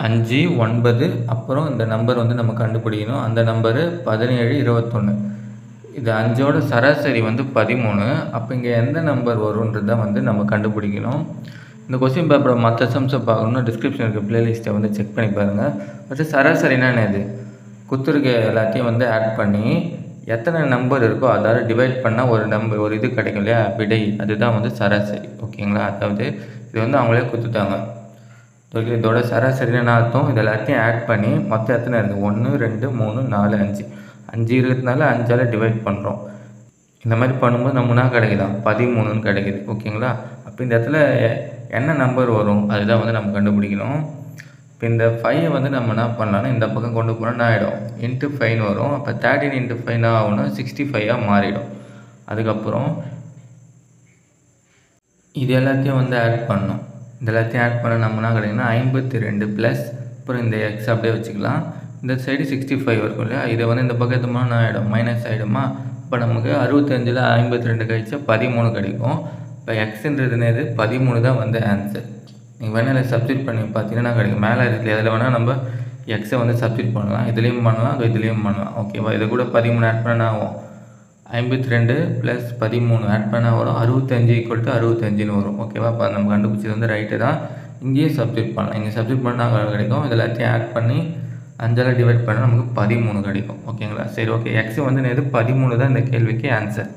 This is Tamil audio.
5 9 அப்புறம் இந்த நம்பர் வந்து நம்ம கண்டுபிடிக்கணும். அந்த நம்பரு 17 21. இது 5ஓட சராசரி வந்து 13. அப்போ இங்கே எந்த நம்பர் வரும்ன்றத வந்து நம்ம கண்டுபிடிக்கணும். இந்த கொஸ்டின் பேப்பரோட மற்ற சம்ஸை பார்க்கணுன்னா டிஸ்கிரிப்ஷன் இருக்க பிளேலிஸ்ட்டை வந்து செக் பண்ணி பாருங்கள். ஃபஸ்ட்டு சராசரினா என்னது? குத்துருக்க எல்லாத்தையும் வந்து ஆட் பண்ணி எத்தனை நம்பர் இருக்கோ அதாவது டிவைட் பண்ணால் ஒரு இது கிடைக்கும் இல்லையா, விடை, அதுதான் வந்து சராசரி. ஓகேங்களா? அதாவது இது வந்து அவங்களே கொடுத்துட்டாங்க. ஓகே, இதோட சராசரின்னு என்ன அர்த்தம்? இது எல்லாத்தையும் ஆட் பண்ணி மொத்தம் எத்தனை இருக்குது? 1 2 3 4 5 5 இருக்கிறதுனால 5ஆல் டிவைட் பண்ணுறோம். இந்த மாதிரி பண்ணும்போது நம்ம என்ன கிடைக்குதான்? 13ன்னு கிடைக்குது. ஓகேங்களா? அப்போ இந்த இடத்துல என்ன நம்பர் வரும் அதுதான் வந்து நம்ம கண்டுபிடிக்கணும். இப்போ இந்த 5 வந்து நம்ம என்ன பண்ணலாம்னா இந்த பக்கம் கொண்டு போனால் என்ன ஆகிடும்? இன்ட்டு 5 வரும். அப்போ 13 × 5 என்ன ஆகும்னா 65 மாறிடும். அதுக்கப்புறம் இது எல்லாத்தையும் வந்து ஆட் பண்ணணும். இது எல்லாத்தையும் ஆட் பண்ண நம்ம என்ன கிடைக்குன்னா 52 ப்ளஸ் அப்புறம் இந்த எக்ஸ் அப்படியே வச்சுக்கலாம். இந்த சைடு 65 இருக்கும் இல்லையா, இதை வந்து இந்த பக்கத்துமா என்ன ஆகிடும்? மைனஸ் ஆகிடுமா? இப்போ நமக்கு 65ல் 52 கழிச்சா 13 கிடைக்கும். இப்போ எக்ஸுன்றது என்னது? 13 தான் வந்து ஆன்சர். நீங்கள் வேணால் இதை சப்ஸ்டியூட் பண்ணி பார்த்தீங்கன்னா கிடைக்கும். மேலே இருக்குது அதில் வேணால் நம்ம எக்ஸை வந்து சப்ஸ்டியூட் பண்ணலாம். இதுலேயும் பண்ணலாம், இதுலேயும் பண்ணலாம். ஓகேவா? இது கூட 13 ஆட் பண்ண ஆகும். 52 ப்ளஸ் 13 ஆட் பண்ணால் வரும் 65 = 65ன்னு வரும். ஓகேவா? அப்போ நம்ம கண்டுபிடிச்சது வந்து ரைட்டு தான். இங்கேயும் சப்ஸ்டியூட் பண்ணலாம். இங்கே சப்ஸ்டியூட் பண்ணால் கிடைக்கும். இதில் எல்லாத்தையும் ஆட் பண்ணி 5ஆல் டிவைட் பண்ணால் நமக்கு 13 கிடைக்கும். ஓகேங்களா? சரி, ஓகே. எக்ஸ் வந்து என்னது? 13 தான் இந்த கேள்விக்கு ஆன்சர்.